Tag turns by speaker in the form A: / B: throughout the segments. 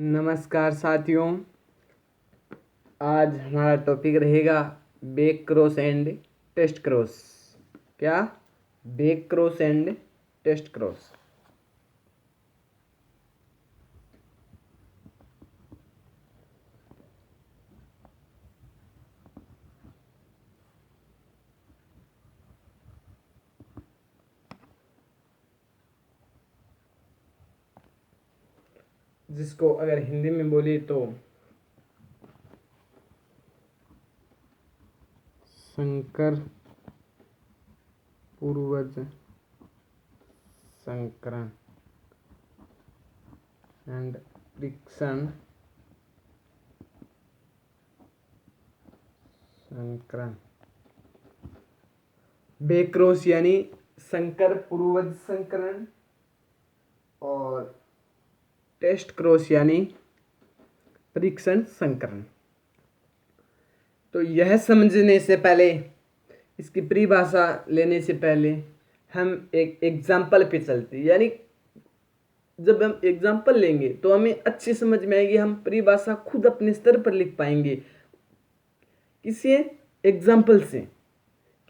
A: नमस्कार साथियों। आज हमारा टॉपिक रहेगा back cross and test cross. क्या? Back cross and test cross. जिसको अगर हिंदी में बोले तो संकर पूर्वज संकरण एंड परीक्षण संकरण। बैक क्रॉस यानी संकर पूर्वज संकरण और टेस्ट क्रॉस यानी परीक्षण संकरण। तो यह समझने से पहले, इसकी परिभाषा लेने से पहले हम एक एग्जाम्पल पे चलते हैं। यानी जब हम एग्जाम्पल लेंगे तो हमें अच्छी समझ में आएगी, हम परिभाषा खुद अपने स्तर पर लिख पाएंगे किसी एग्जाम्पल से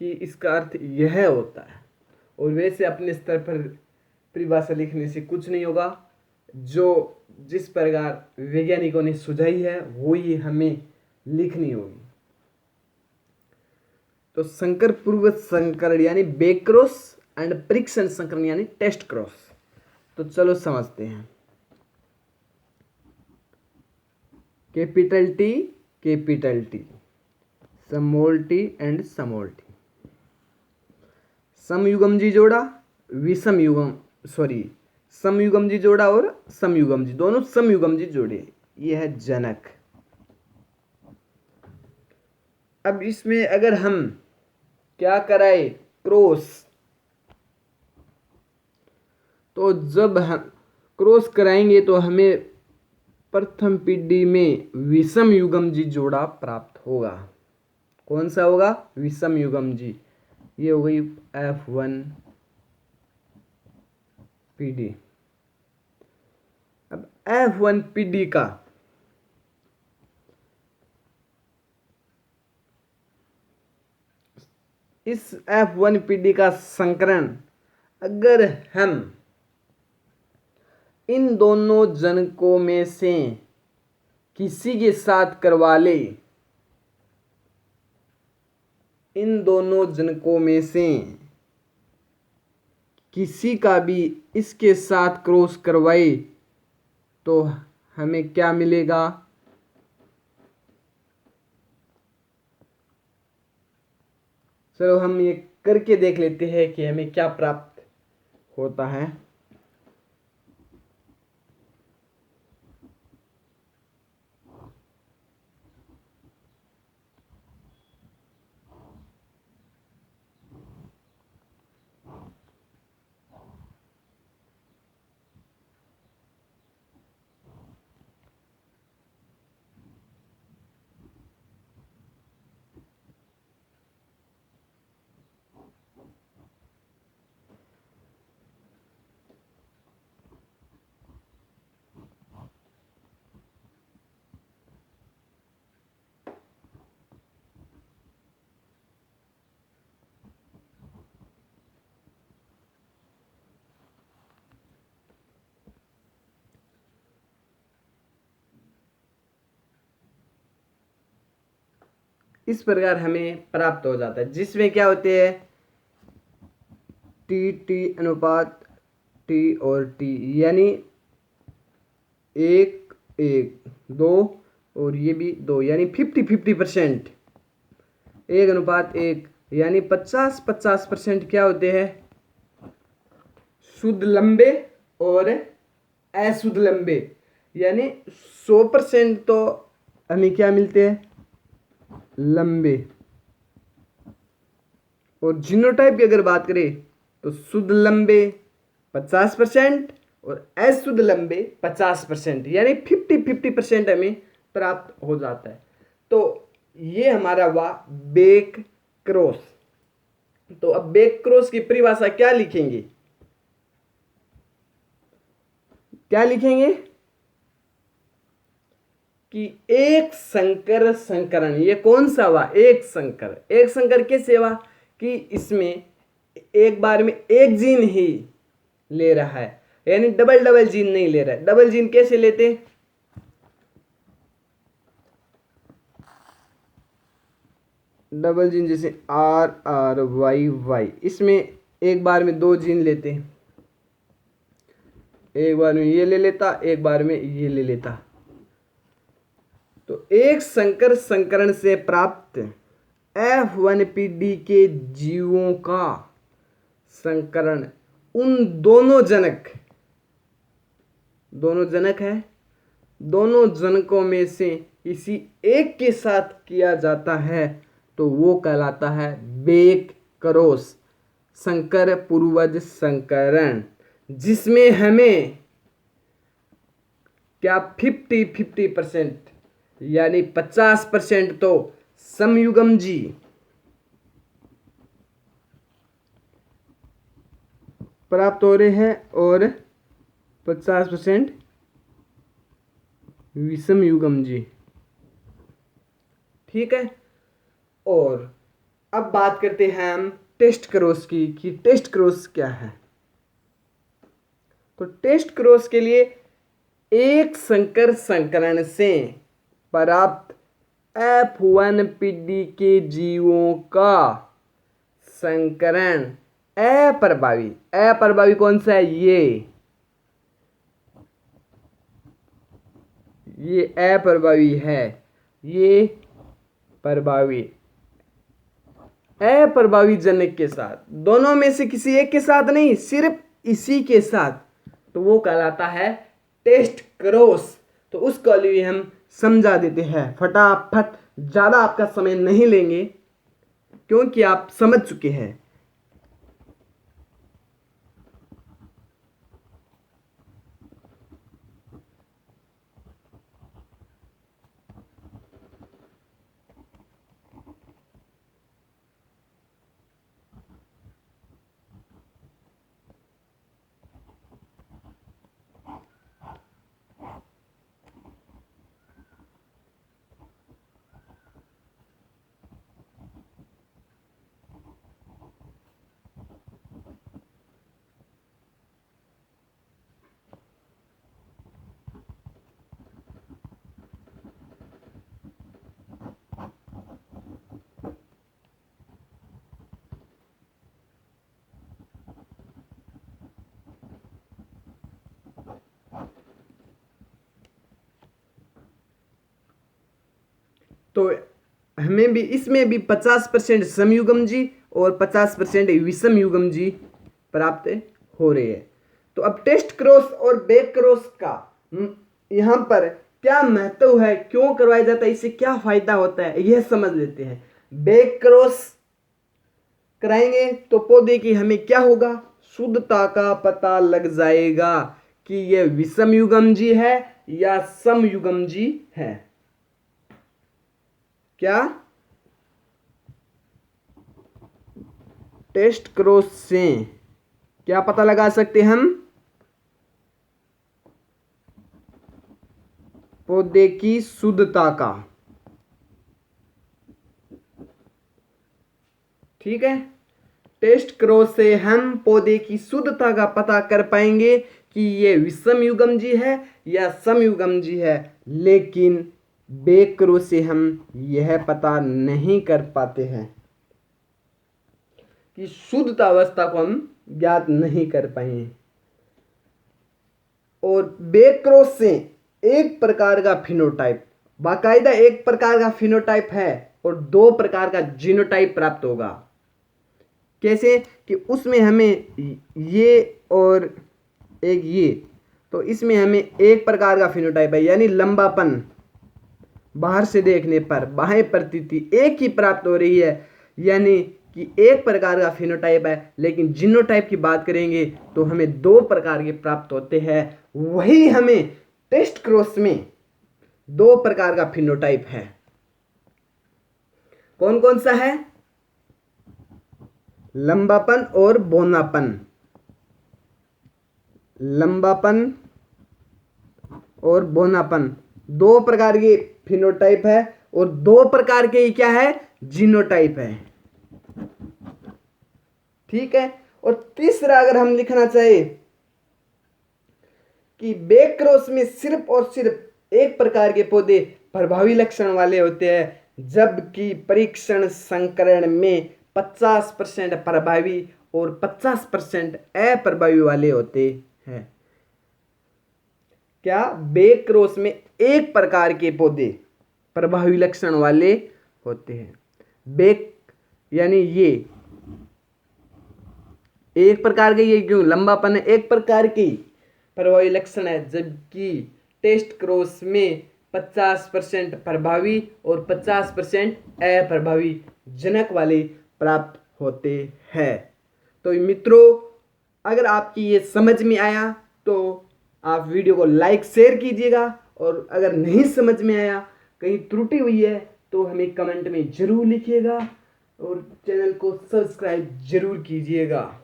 A: कि इसका अर्थ यह होता है। और वैसे अपने स्तर पर परिभाषा लिखने से कुछ नहीं होगा। जो जिस प्रकार वैज्ञानिकों ने सुझाई है वो ही हमें लिखनी होगी। तो संकर पूर्वज संकरण यानी बैक क्रॉस एंड परीक्षण संकरण यानी टेस्ट क्रॉस। तो चलो समझते हैं। Capital T, small T and small T. समयुग्मजी जोड़ा, समयुग्मजी जोड़ा और समयुग्मजी, दोनों समयुग्मजी जोड़े। यह है जनक। अब इसमें अगर हम क्या कराए क्रॉस, तो जब हम क्रॉस कराएंगे तो हमें प्रथम पीढ़ी में विषम युग्मजी जोड़ा प्राप्त होगा। कौन सा होगा? विषम युग्मजी। ये हो गई F1 पीढ़ी। अब F1 पीढ़ी का इस F1 पीढ़ी का संकरण अगर हम इन दोनों जनकों में से किसी के साथ करवा ले, इन दोनों जनकों में से किसी का भी इसके साथ क्रॉस करवाए तो हमें क्या मिलेगा? चलो हम ये करके देख लेते हैं कि हमें क्या प्राप्त होता है। इस प्रकार हमें प्राप्त हो जाता है, जिसमें क्या होते हैं टी अनुपात टी और टी, यानी 1:1:2 और ये भी 2, यानी 50-50%। 1:1 यानी 50-50% क्या होते हैं? शुद्ध लंबे और अशुद्ध लंबे। यानी 100% तो हमें क्या मिलते हैं? लंबे। और जीनोटाइप की अगर बात करें तो शुद्ध लंबे 50% और अशुद्ध लंबे 50%, यानी 50-50% हमें प्राप्त हो जाता है। तो ये हमारा हुआ बैक क्रॉस। तो अब बैक क्रॉस की परिभाषा क्या लिखेंगे? क्या लिखेंगे? कि एक संकर संकरण, ये कौन सा हुआ, एक संकर। एक संकर कैसे हुआ कि इसमें एक बार में एक जीन ही ले रहा है, यानी डबल डबल जीन नहीं ले रहा है। डबल जीन कैसे लेते, डबल जीन जैसे आर आर वाई वाई, इसमें एक बार में दो जीन लेते, एक बार में ये ले लेता, एक बार में ये ले लेता। तो एक संकर संकरण से प्राप्त F1PD के जीवों का संकरण उन दोनों जनक है, दोनों जनकों में से किसी एक के साथ किया जाता है तो वो कहलाता है बेक क्रॉस संकर पूर्वज संकरण, जिसमें हमें क्या 50-50% यानी 50% तो समयुग्म जी प्राप्त हो रहे हैं और 50% विषम युग्म जी। ठीक है, और अब बात करते हैं हम टेस्ट क्रॉस की कि टेस्ट क्रॉस क्या है। तो टेस्ट क्रॉस के लिए एक संकर संकरण से प्राप्त F1PD के जीवों का संकरण अप्रभावी कौन सा है, ये अप्रभावी है, ये अप्रभावी जनक के साथ, दोनों में से किसी एक के साथ नहीं, सिर्फ इसी के साथ, तो वो कहलाता है टेस्ट क्रॉस। तो उसके लिए हम समझा देते हैं फटाफट, ज्यादा आपका समय नहीं लेंगे क्योंकि आप समझ चुके हैं। तो हमें भी इसमें भी 50% समयुग्म जी और 50% विषम युग्म जी प्राप्त हो रहे हैं। तो अब टेस्ट क्रॉस और बैक क्रॉस का यहाँ पर क्या महत्व है, क्यों करवाया जाता है, इससे क्या फायदा होता है, यह समझ लेते हैं। बैक क्रॉस कराएंगे तो पौधे की हमें क्या होगा, शुद्धता का पता लग जाएगा कि यह विषम युग्म जी है या समयुग्म जी है। क्या टेस्ट क्रॉस से क्या पता लगा सकते हम, पौधे की शुद्धता का। ठीक है, टेस्ट क्रॉस से हम पौधे की शुद्धता का पता कर पाएंगे कि ये विषम युग्म जी है या समयुग्म जी है, लेकिन बैक क्रॉस से हम यह पता नहीं कर पाते हैं कि शुद्धता अवस्था को हम ज्ञात नहीं कर पाए। और बैक क्रॉस से एक प्रकार का फिनोटाइप, बाकायदा एक प्रकार का फिनोटाइप है और दो प्रकार का जीनोटाइप प्राप्त होगा। कैसे कि उसमें हमें ये और एक ये, तो इसमें हमें एक प्रकार का फिनोटाइप है यानी लंबापन, बाहर से देखने पर बाह्य प्रतीति एक ही प्राप्त हो रही है, यानी कि एक प्रकार का फिनोटाइप है। लेकिन जीनोटाइप की बात करेंगे तो हमें दो प्रकार के प्राप्त होते हैं, वही हमें टेस्ट क्रॉस में दो प्रकार का फिनोटाइप है। कौन कौन सा है, लंबापन और बौनापन, लंबापन और बौनापन दो प्रकार के फिनोटाइप है और दो प्रकार के क्या है, जीनोटाइप है। ठीक है। और तीसरा अगर हम लिखना चाहे कि बैक क्रॉस में सिर्फ और सिर्फ एक प्रकार के पौधे प्रभावी लक्षण वाले होते हैं, जबकि परीक्षण संकरण में 50% प्रभावी और 50% अप्रभावी वाले होते हैं। क्या, बैक क्रॉस में एक प्रकार के पौधे प्रभावी लक्षण वाले होते हैं। बैक यानी ये एक प्रकार के, ये क्यों लंबापन है, एक प्रकार की प्रभावी लक्षण है, जबकि टेस्ट क्रॉस में 50% प्रभावी और 50% अप्रभावी जनक वाले प्राप्त होते हैं। तो मित्रों, अगर आपकी ये समझ में आया तो आप वीडियो को लाइक शेयर कीजिएगा, और अगर नहीं समझ में आया, कहीं त्रुटि हुई है तो हमें कमेंट में ज़रूर लिखिएगा, और चैनल को सब्सक्राइब ज़रूर कीजिएगा।